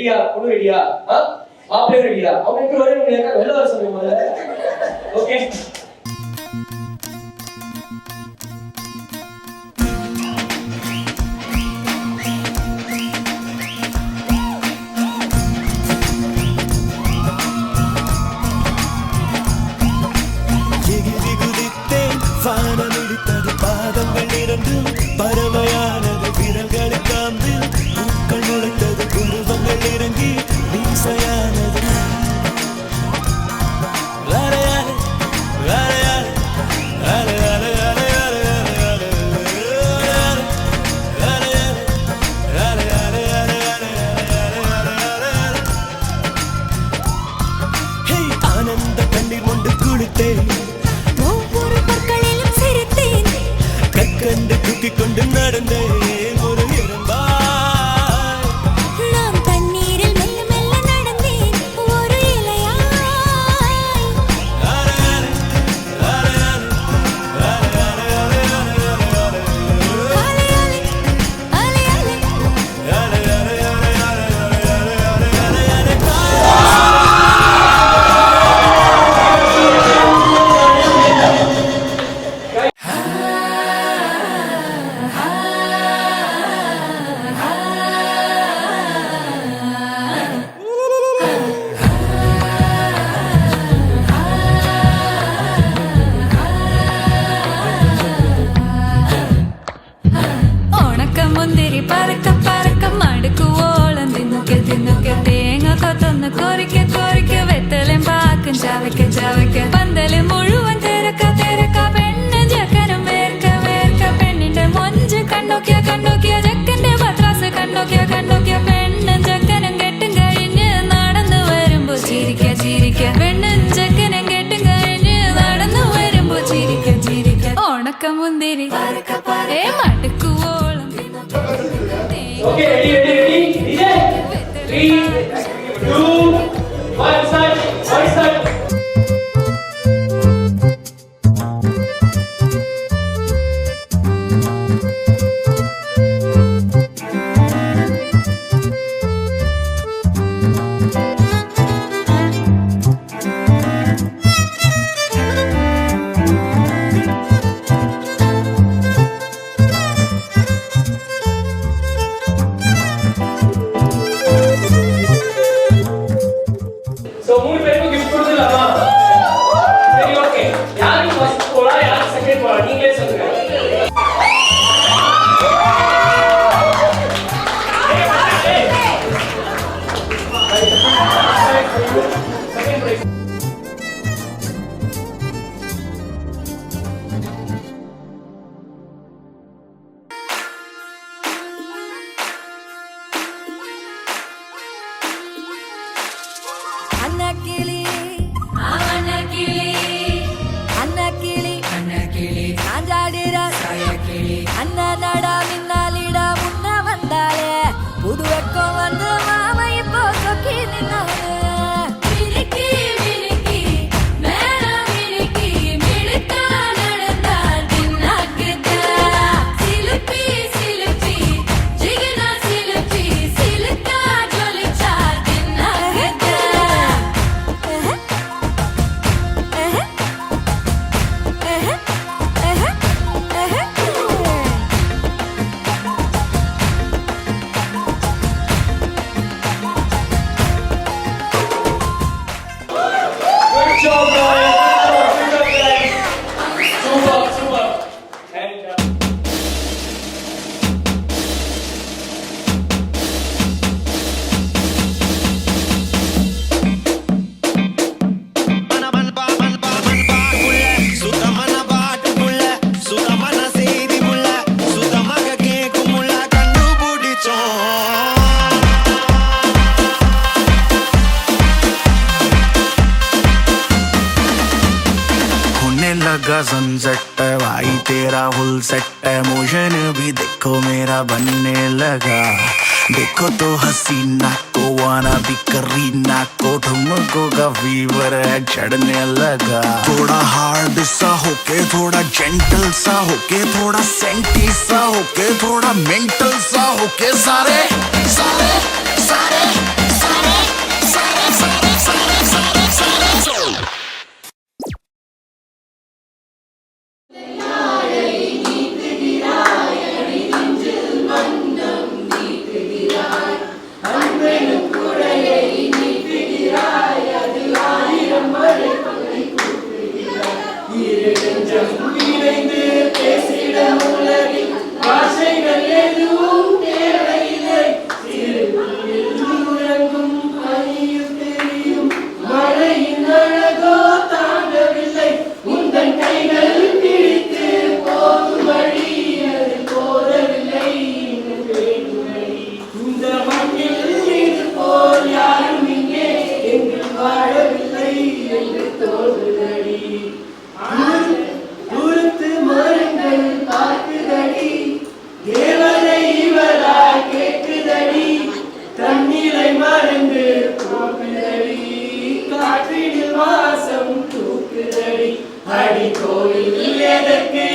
ரெடியா? பொண்ணு ரெடியா? மாப்பிள்ளை ரெடியா? அவங்க எப்படி வர முடியாது? வெளில வர சொல்லுங்க முதல்ல. ஓகே. வானமிடித்தது பாதங்கள் இரண்டும் பறவையானது விரல்களை காந்து பூக்கள் முளைத்தது குருவங்கள் இறங்கி மீசையானது ஆனந்த கண்ணீர் கொண்டு குளித்தேன் கண்டு தூக்கி கொண்டு நடந்தேன் ஒரு இரம்பாய் நான் தண்ணீரில் மெல்ல மெல்ல நடந்தேன் ஒரு முந்திரி பறக்க பறக்க மடுக்கு ஓளம் தின்னுக்க தின்னுக்க தேங்க கொத்தொன்னு கொறிக்க கொறிக்க வெத்தலும் பாக்கும் ஜாவைக்க ஜாவைக்க பந்தല് മുഴുവൻ തിരക്ക തിരക്ക പെണ്ണ് ജക്കനും വേർക്ക വേർക്ക പെണ്ണിന്റെ മൊഞ്ച് കണ്ണോക്കിയ കണ്ണോക്കിയ ജക്കന്റെ പത്രാസ് കണ്ണോക്കിയ കണ്ണോക്കിയ പെണ്ണും ജക്കനും കെട്ടും കഴിഞ്ഞ് നടന്നു വരുമ്പോ ചിരിക്ക ചിരിക്ക പെണ്ണും ജക്കനും കെട്ടും കഴിഞ്ഞ് നടന്നു വരുമ്പോ ചിരിക്ക ചിരിക്ക ഉണക്ക മുന്തിരി ഏ മടുക്കുവോളം. Okay, ready? DJ? 3, 2, 1, start. So, மூணு பேருக்கு gift கொடுத்துடலாமா? சரி, ஓகே. யாரு ஃபர்ஸ்ட் போறா, யாரு செகண்ட் போறா? நீங்களே சொல்லுங்க. Second prize. அன்னக்கிளி அவனக்கிளி அன்னக்கிளி அன்னக்கிளி சாஞ்சாடிரா சாயக்கிளி அண்ணனடா மின்னாலிடா முன்ன வந்தாளே புது வெக்கம் வந்து மாமா இப்போ சொக்கி நின்னாளே மினுக்கி மினுக்கி மேல மினுக்கி மிடுக்கா நடந்தா தின்னாக்குதா சிலுப்பி சிலுப்பி ஜிகனா சிலுப்பி சிலுக்கா ஜொலிச்சா தின்னாக்குதா. Good job, guys. Good job, guys. Super. And लगा सनसेट भाई तेरा फुल सेट मोशन भी देखो मेरा बनने लगा देखो तो हसीना को वाना भी करीना को ठुमको का फीवर है चढ़ने लगा थोड़ा हार्ड सा होके थोड़ा जेंटल सा होके थोड़ा सेंटी सा होके थोड़ा मेंटल सा होके सारे सारे सारे தோன்றுதடி தூரத்து மரங்கள் பார்க்குதடி தேவதை இவரா கேட்குதடி தண்ணீரை மறந்து போக்குதடி காற்றினில் வாசம் தூக்குதடி அடி கோவில் எதற்கு